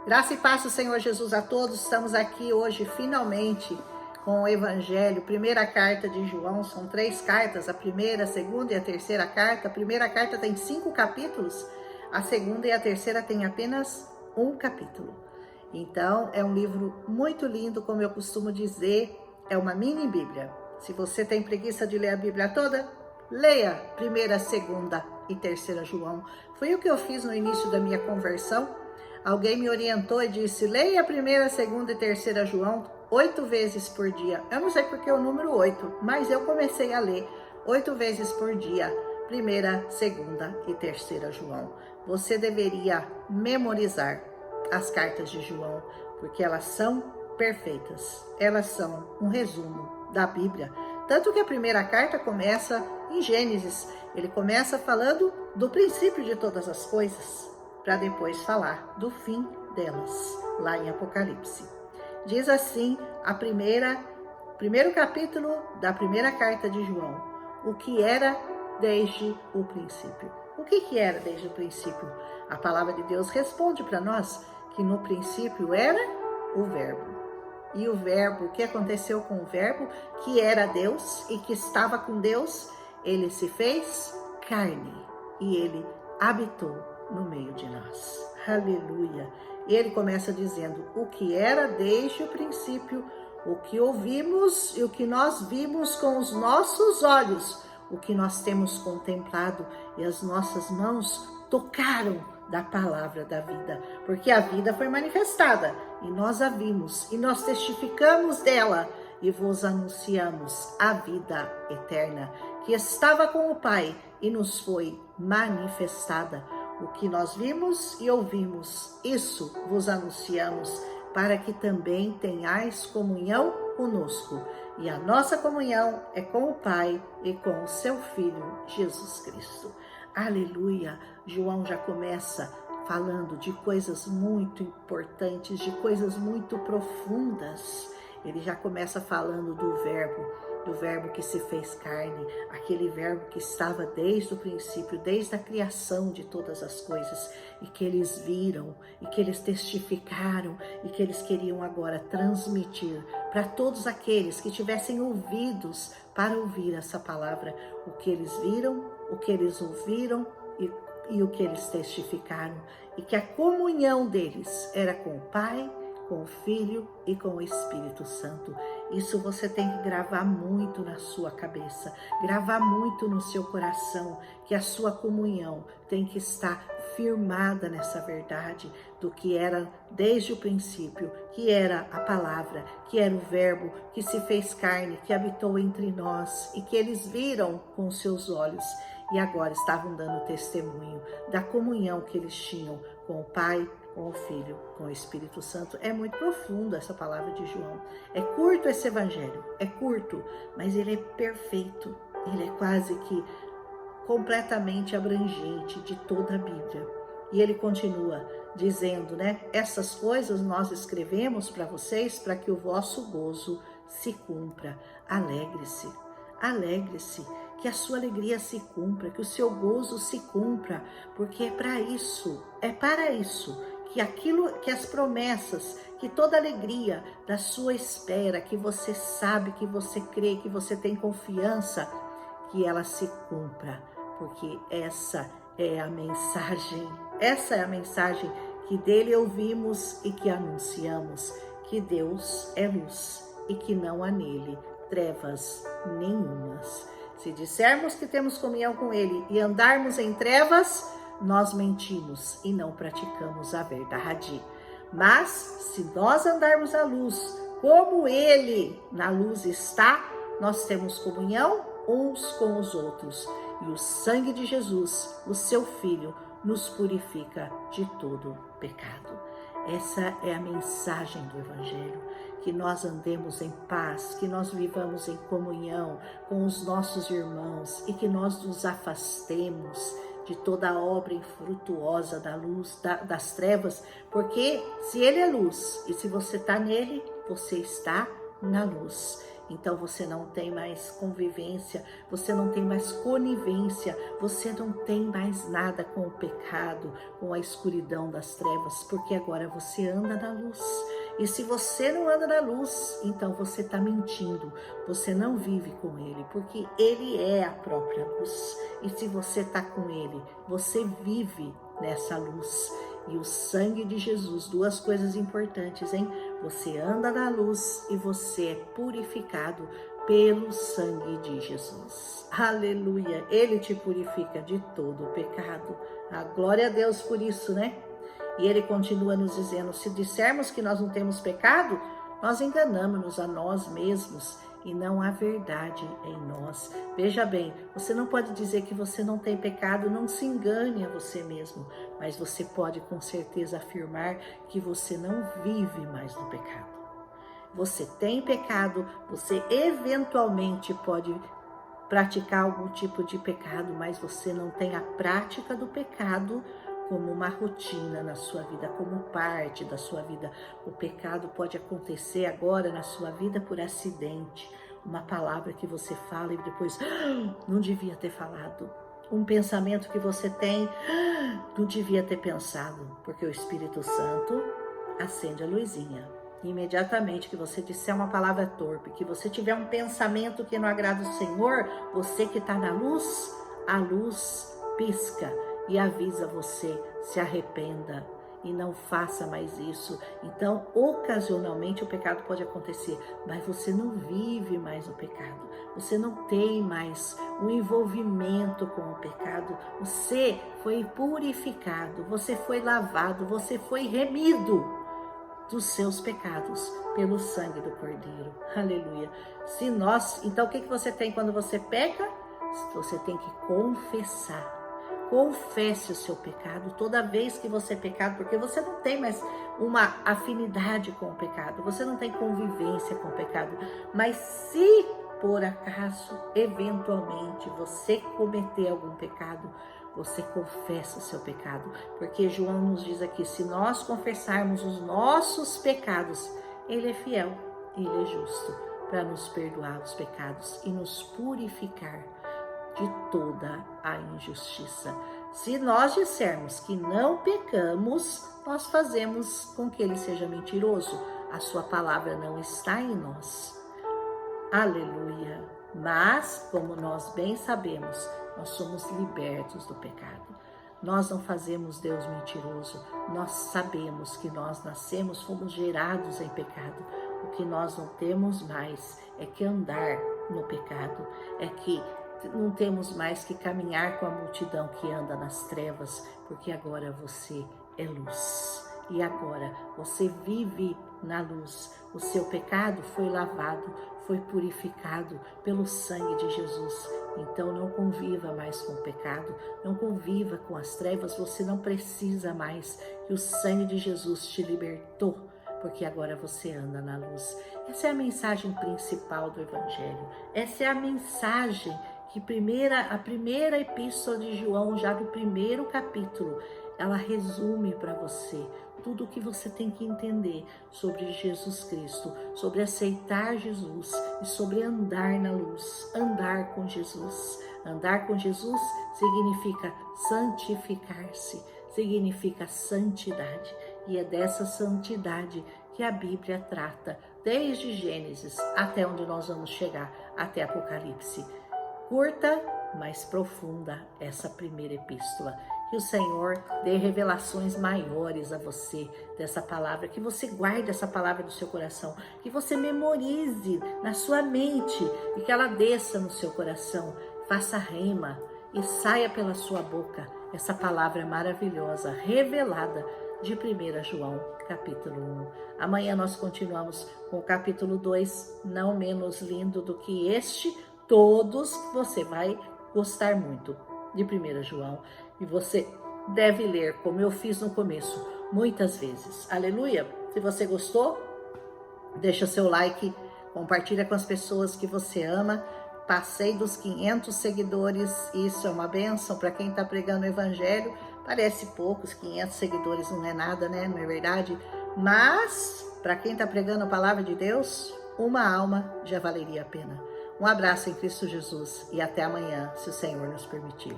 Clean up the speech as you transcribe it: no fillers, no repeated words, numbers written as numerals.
Graça e paz do Senhor Jesus a todos. Estamos aqui hoje finalmente com o Evangelho, primeira carta de João. São 3 cartas, a primeira, a segunda e a terceira carta. A primeira carta tem 5 capítulos, a segunda e a terceira tem apenas 1 capítulo. Então é um livro muito lindo, como eu costumo dizer, é uma mini Bíblia. Se você tem preguiça de ler a Bíblia toda, leia primeira, segunda e terceira João. Foi o que eu fiz no início da minha conversão. Alguém me orientou e disse, leia a primeira, segunda e terceira João 8 vezes por dia. Eu não sei porque é o número 8, mas eu comecei a ler 8 vezes por dia, primeira, segunda e terceira João. Você deveria memorizar as cartas de João, porque elas são perfeitas. Elas são um resumo da Bíblia. Tanto que a primeira carta começa em Gênesis. Ele começa falando do princípio de todas as coisas, para depois falar do fim delas, lá em Apocalipse. Diz assim, primeiro capítulo da primeira carta de João, o que era desde o princípio. O que era desde o princípio? A palavra de Deus responde para nós que no princípio era o Verbo. E o Verbo, o que aconteceu com o Verbo, que era Deus e que estava com Deus, ele se fez carne e ele habitou no meio de nós. Aleluia! E ele começa dizendo, o que era desde o princípio, o que ouvimos e o que nós vimos com os nossos olhos, o que nós temos contemplado e as nossas mãos tocaram da palavra da vida, porque a vida foi manifestada e nós a vimos e nós testificamos dela e vos anunciamos a vida eterna que estava com o Pai e nos foi manifestada. O que nós vimos e ouvimos, isso vos anunciamos, para que também tenhais comunhão conosco. E a nossa comunhão é com o Pai e com o seu Filho, Jesus Cristo. Aleluia! João já começa falando de coisas muito importantes, de coisas muito profundas. Ele já começa falando do Verbo que se fez carne, aquele Verbo que estava desde o princípio, desde a criação de todas as coisas, e que eles viram, e que eles testificaram, e que eles queriam agora transmitir para todos aqueles que tivessem ouvidos para ouvir essa palavra, o que eles viram, o que eles ouviram e o que eles testificaram, e que a comunhão deles era com o Pai, com o Filho e com o Espírito Santo. Isso você tem que gravar muito na sua cabeça, gravar muito no seu coração, que a sua comunhão tem que estar firmada nessa verdade do que era desde o princípio, que era a palavra, que era o Verbo que se fez carne, que habitou entre nós e que eles viram com seus olhos e agora estavam dando testemunho da comunhão que eles tinham com o Pai, com o Filho, com o Espírito Santo. É muito profundo essa palavra de João. É curto esse evangelho, é curto, mas ele é perfeito. Ele é quase que completamente abrangente de toda a Bíblia. E ele continua dizendo, né? Essas coisas nós escrevemos para vocês para que o vosso gozo se cumpra. Alegre-se, alegre-se, que a sua alegria se cumpra, que o seu gozo se cumpra, porque é para isso que aquilo, que as promessas, que toda alegria da sua espera, que você sabe, que você crê, que você tem confiança, que ela se cumpra, porque essa é a mensagem que dele ouvimos e que anunciamos, que Deus é luz e que não há nele trevas nenhumas. Se dissermos que temos comunhão com ele e andarmos em trevas, nós mentimos e não praticamos a verdade. Mas se nós andarmos à luz, como ele na luz está, nós temos comunhão uns com os outros. E o sangue de Jesus, o seu Filho, nos purifica de todo pecado. Essa é a mensagem do Evangelho, que nós andemos em paz, que nós vivamos em comunhão com os nossos irmãos e que nós nos afastemos de toda a obra infrutuosa da luz, das trevas, porque se ele é luz e se você está nele, você está na luz. então você não tem mais convivência, você não tem mais conivência, você não tem mais nada com o pecado, com a escuridão das trevas, porque agora você anda na luz. E se você não anda na luz, então você está mentindo, você não vive com Ele, porque Ele é a própria luz. E se você está com Ele, você vive nessa luz. E o sangue de Jesus, duas coisas importantes, hein? Você anda na luz e você é purificado pelo sangue de Jesus. Aleluia! Ele te purifica de todo o pecado. A glória a Deus por isso, né? E ele continua nos dizendo, se dissermos que nós não temos pecado, nós enganamos-nos a nós mesmos e não há verdade em nós. Veja bem, você não pode dizer que você não tem pecado, não se engane a você mesmo, mas você pode com certeza afirmar que você não vive mais no pecado. Você tem pecado, você eventualmente pode praticar algum tipo de pecado, mas você não tem a prática do pecado como uma rotina na sua vida, como parte da sua vida. O pecado pode acontecer agora na sua vida por acidente. Uma palavra que você fala e depois não devia ter falado. Um pensamento que você tem, não devia ter pensado, porque o Espírito Santo acende a luzinha. Imediatamente que você disser uma palavra torpe, que você tiver um pensamento que não agrada o Senhor, você que está na luz, a luz pisca e avisa você, se arrependa e não faça mais isso. Então, ocasionalmente o pecado pode acontecer, mas você não vive mais o pecado. Você não tem mais um envolvimento com o pecado. Você foi purificado, você foi lavado, você foi remido dos seus pecados pelo sangue do Cordeiro. Aleluia. Então o que você tem quando você peca? Você tem que confessar. Confesse o seu pecado toda vez que você pecar, porque você não tem mais uma afinidade com o pecado, você não tem convivência com o pecado. Mas se por acaso, eventualmente, você cometer algum pecado, você confessa o seu pecado, porque João nos diz aqui, se nós confessarmos os nossos pecados, Ele é fiel, Ele é justo para nos perdoar os pecados e nos purificar de toda a injustiça. Se nós dissermos que não pecamos, nós fazemos com que Ele seja mentiroso. A sua palavra não está em nós. Aleluia! Mas, como nós bem sabemos, nós somos libertos do pecado. Nós não fazemos Deus mentiroso. Nós sabemos que nós nascemos, fomos gerados em pecado. O que nós não temos mais é que andar no pecado, é que não temos mais que caminhar com a multidão que anda nas trevas, porque agora você é luz. E agora você vive na luz. O seu pecado foi lavado, foi purificado pelo sangue de Jesus. Então não conviva mais com o pecado, não conviva com as trevas, você não precisa mais, que o sangue de Jesus te libertou, porque agora você anda na luz. Essa é a mensagem principal do Evangelho, essa é a mensagem que a primeira epístola de João, já no primeiro capítulo, ela resume para você tudo o que você tem que entender sobre Jesus Cristo, sobre aceitar Jesus e sobre andar na luz, andar com Jesus. Andar com Jesus significa santificar-se, significa santidade. E é dessa santidade que a Bíblia trata, desde Gênesis até onde nós vamos chegar, até Apocalipse. Curta, mas profunda essa primeira epístola. Que o Senhor dê revelações maiores a você dessa palavra, que você guarde essa palavra no seu coração, que você memorize na sua mente e que ela desça no seu coração, faça rema e saia pela sua boca essa palavra maravilhosa, revelada de 1 João, capítulo 1. Amanhã nós continuamos com o capítulo 2, não menos lindo do que este, todos você vai gostar muito de 1 João. E você deve ler, como eu fiz no começo, muitas vezes. Aleluia! Se você gostou, deixa seu like, compartilha com as pessoas que você ama. Passei dos 500 seguidores, isso é uma bênção para quem está pregando o Evangelho. Parece poucos, 500 seguidores não é nada, né? Não é verdade? Mas, para quem está pregando a palavra de Deus, uma alma já valeria a pena. Um abraço em Cristo Jesus e até amanhã, se o Senhor nos permitir.